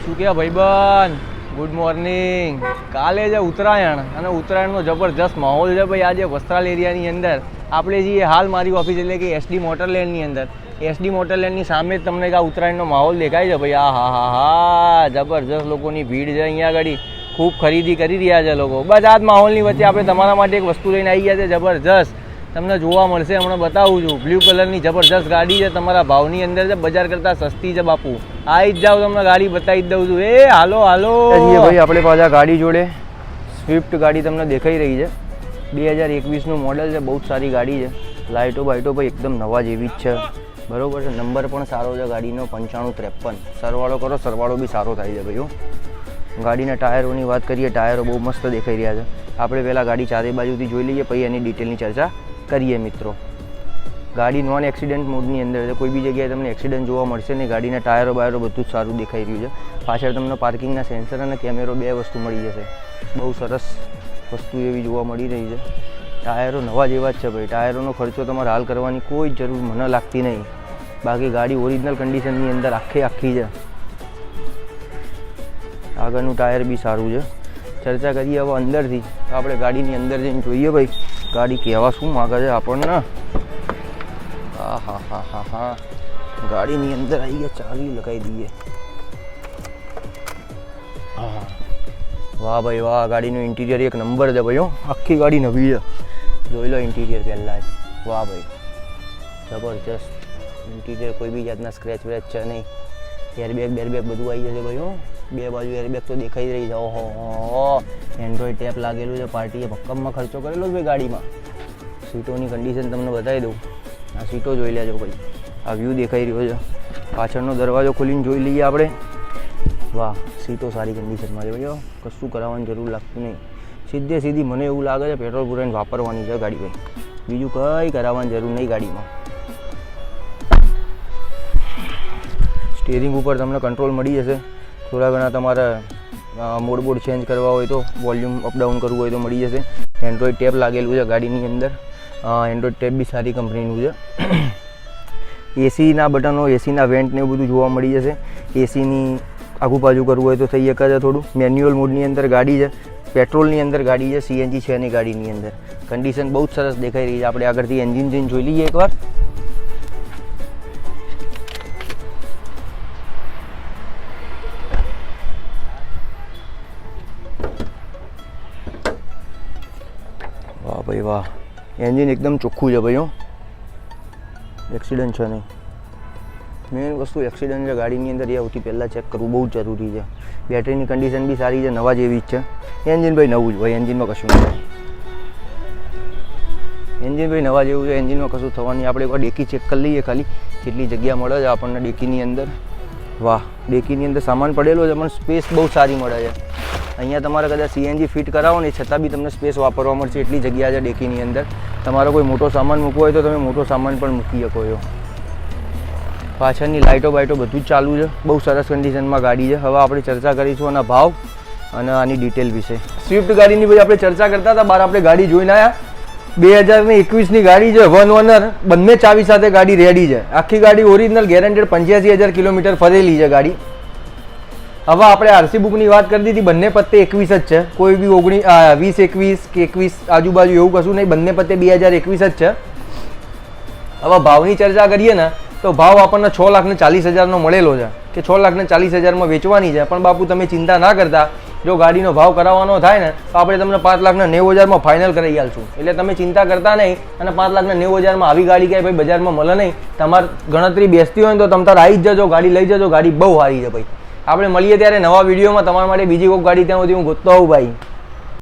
શું કે ભાઈબંધ, ગુડ મોર્નિંગ. કાલે છે ઉત્તરાયણ અને ઉત્તરાયણનો જબરજસ્ત માહોલ છે ભાઈ. આજે વસ્ત્રાલ એરિયાની અંદર આપણે જઈએ હાલ મારી ઓફિસ એટલે કે એસડી મોટરલેન્ડની અંદર. એસડી મોટરલેન્ડની સામે જ તમને આ ઉત્તરાયણનો માહોલ દેખાય છે ભાઈ. આ હા હા હા, જબરજસ્ત લોકોની ભીડ છે અહીંયા આગળ. ખૂબ ખરીદી કરી રહ્યા છે લોકો. બસ આ જ માહોલની વચ્ચે આપણે તમારા માટે એક વસ્તુ લઈને આવી ગયા છે જબરજસ્ત. તમને જોવા મળશે, હમણાં બતાવું છું. બ્લુ કલરની જબરજસ્ત ગાડી છે, તમારા ભાવની અંદર છે, બજાર કરતાં સસ્તી છે બાપુ. આવી જ જાઓ, તમને ગાડી બતાવી જ દઉં છું. એ હાલો હાલો ભાઈ, આપણે પાછા ગાડી જોડે સ્વિફ્ટ ગાડી તમને દેખાઈ રહી છે. 2021નું મોડલ છે, બહુ જ સારી ગાડી છે. લાઇટો બાઇટો ભાઈ એકદમ નવા જેવી જ છે, બરોબર છે. નંબર પણ સારો છે ગાડીનો, 9553. સરવાળો કરો, સરવાળો બી સારો થાય છે ભાઈઓ. ગાડીના ટાયરોની વાત કરીએ, ટાયરો બહુ મસ્ત દેખાઈ રહ્યા છે. આપણે પહેલાં ગાડી ચારે બાજુથી જોઈ લઈએ, પછી એની ડિટેલની ચર્ચા કરીએ મિત્રો. ગાડી નોન એક્સિડન્ટ મોડની અંદર છે, કોઈ બી જગ્યાએ તમને એક્સિડન્ટ જોવા મળશે નહીં. ગાડીના ટાયરો બાયરો બધું જ સારું દેખાઈ રહ્યું છે. પાછળ તમને પાર્કિંગના સેન્સર અને કેમેરો બે વસ્તુ મળી જશે. બહુ સરસ વસ્તુ એવી જોવા મળી રહી છે. ટાયરો નવા જેવા જ છે ભાઈ. ટાયરોનો ખર્ચો તમારે હાલ કરવાની કોઈ જરૂર મને લાગતી નહીં. બાકી ગાડી ઓરિજિનલ કન્ડિશનની અંદર આખી છે. આગળનું ટાયર બી સારું છે. ચર્ચા કરીએ હવે અંદરથી. તો આપણે ગાડીની અંદર જઈને જોઈએ ભાઈ ગાડી કહેવા શું માગે છે આપણને. હા હા હા હા હા, ગાડીની અંદર આવી ગયા, ચાવી લગાવી દઈએ. હા વાહ ભાઈ વાહ, ગાડીનું ઇન્ટિરિયર એક નંબર છે ભાઈ. આખી ગાડી નવી છે, જોઈ લો ઇન્ટિરિયર પહેલાં જ. વાહ ભાઈ જબરજસ્ત ઇન્ટિરિયર, કોઈ બી જાતના સ્ક્રેચ વ્રેચ છે નહીં. એરબેગ બેરબેગ બધું આવી જશે ભાઈ. બે બાજુ એરબેગ તો દેખાઈ રહી છે. ઓહો, એન્ડ્રોઈડ ટેપ લાગેલું છે. પાર્ટીએ ભક્કમમાં ખર્ચો કરેલો છે ભાઈ ગાડીમાં. સીટોની કન્ડિશન તમને બતાવી દઉં. આ સીટો જોઈ લેજો ભાઈ, આ વ્યૂ દેખાઈ રહ્યો છે. પાછળનો દરવાજો ખોલીને જોઈ લઈએ આપણે. વાહ, સીટો સારી કન્ડિશનમાં છે ભાઈ. કશું કરાવવાની જરૂર લાગતું નહીં. સીધે સીધી મને એવું લાગે છે પેટ્રોલ પુરાઈને વાપરવાની છે ગાડી ભાઈ. બીજું કંઈ કરાવવાની જરૂર નહીં ગાડીમાં. સ્ટીરિંગ ઉપર તમને કંટ્રોલ મળી જશે. થોડા ઘણા તમારે મોડ ચેન્જ કરવા હોય તો, વોલ્યુમ અપડાઉન કરવું હોય તો મળી જશે. એન્ડ્રોઈડ ટેપ લાગેલું છે ગાડીની અંદર. એન્ડ્રોઈડ ટેપ બી સારી કંપનીનું છે. એસીના બટનો, એસીના વેન્ટ ને એવું બધું જોવા મળી જશે. એસીની આગુ પાછું કરવું હોય તો થઈ શકે છે થોડું. મેન્યુઅલ મોડની અંદર ગાડી છે, પેટ્રોલની અંદર ગાડી છે, સીએનજી છે એની ગાડીની અંદર. કન્ડિશન બહુ જ સરસ દેખાઈ રહી છે. આપણે આગળથી એન્જિન જઈને જોઈ લઈએ એકવાર. વાહ ભાઈ વાહ, એન્જિન એકદમ ચોખ્ખું છે ભાઈ. એક્સિડન્ટ છે નહીં. મેઇન વસ્તુ એક્સિડન્ટ છે ગાડીની અંદર, એ સૌથી પહેલાં ચેક કરવું બહુ જ જરૂરી છે. બેટરીની કન્ડિશન બી સારી છે, નવા જેવી જ છે. એન્જિન ભાઈ નવું જ ભાઈ, એન્જિનમાં કશું નહીં. એન્જિન ભાઈ નવા જેવું છે, એન્જિનમાં કશું થવાની. આપણે એકવાર ડેકી ચેક કરી લઈએ ખાલી, કેટલી જગ્યા મળે છે આપણને ડેકીની અંદર. વાહ, ડેકીની અંદર સામાન પડેલો છે પણ સ્પેસ બહુ સારી મળે છે. અહીંયા તમારે કદાચ સીએનજી ફિટ કરાવો ને છતાં બી તમને સ્પેસ વાપરવા મળશે, એટલી જગ્યા છે ડેકીની અંદર. તમારો કોઈ મોટો સામાન મૂકવો હોય તો તમે મોટો સામાન પણ મૂકી શકો છો. પાછળની લાઇટો બાઇટો બધું જ ચાલુ છે. બહુ સરસ કન્ડિશનમાં ગાડી છે. હવે આપણે ચર્ચા કરીશું આના ભાવ અને આની ડિટેલ વિશે. સ્વિફ્ટ ગાડીની ભાઈ આપણે ચર્ચા કરતા હતા, બહાર આપણે ગાડી જોઈને આવ્યા. 2021ની ગાડી છે, 1 ઓનર, બંને ચાવી સાથે ગાડી રેડી છે. આખી ગાડી ઓરિજિનલ ગેરંટેડ 85,000 કિલોમીટર ફરેલી છે ગાડી. હવે આપણે આરસી બુકની વાત કરી દીધી, બંને પત્તે 21 જ છે. કોઈ બી 20, 21 કે 21 આજુબાજુ એવું કશું નહીં. બંને પત્તે 2021 જ છે. હવે ભાવની ચર્ચા કરીએ ને તો ભાવ આપણને 6,40,000નો મળેલો છે કે 6,40,000માં વેચવાની છે. પણ બાપુ તમે ચિંતા ના કરતા, જો ગાડીનો ભાવ કરાવવાનો થાય ને તો આપણે તમને 5,90,000માં ફાઇનલ કરી આલશું. એટલે તમે ચિંતા કરતા નહીં. અને 5,90,000માં આવી ગાડી ક્યાંય ભાઈ બજારમાં મળે નહીં. તમારે ગણતરી બેસતી હોય ને તો તમે તાર આવી જ જજો, ગાડી લઈ જજો. ગાડી બહુ સારી છે ભાઈ. આપણે મળીએ ત્યારે નવા વિડીયોમાં તમારા માટે બીજી કોઈક ગાડી ત્યાં સુધી હું ગોતતો આવું ભાઈ.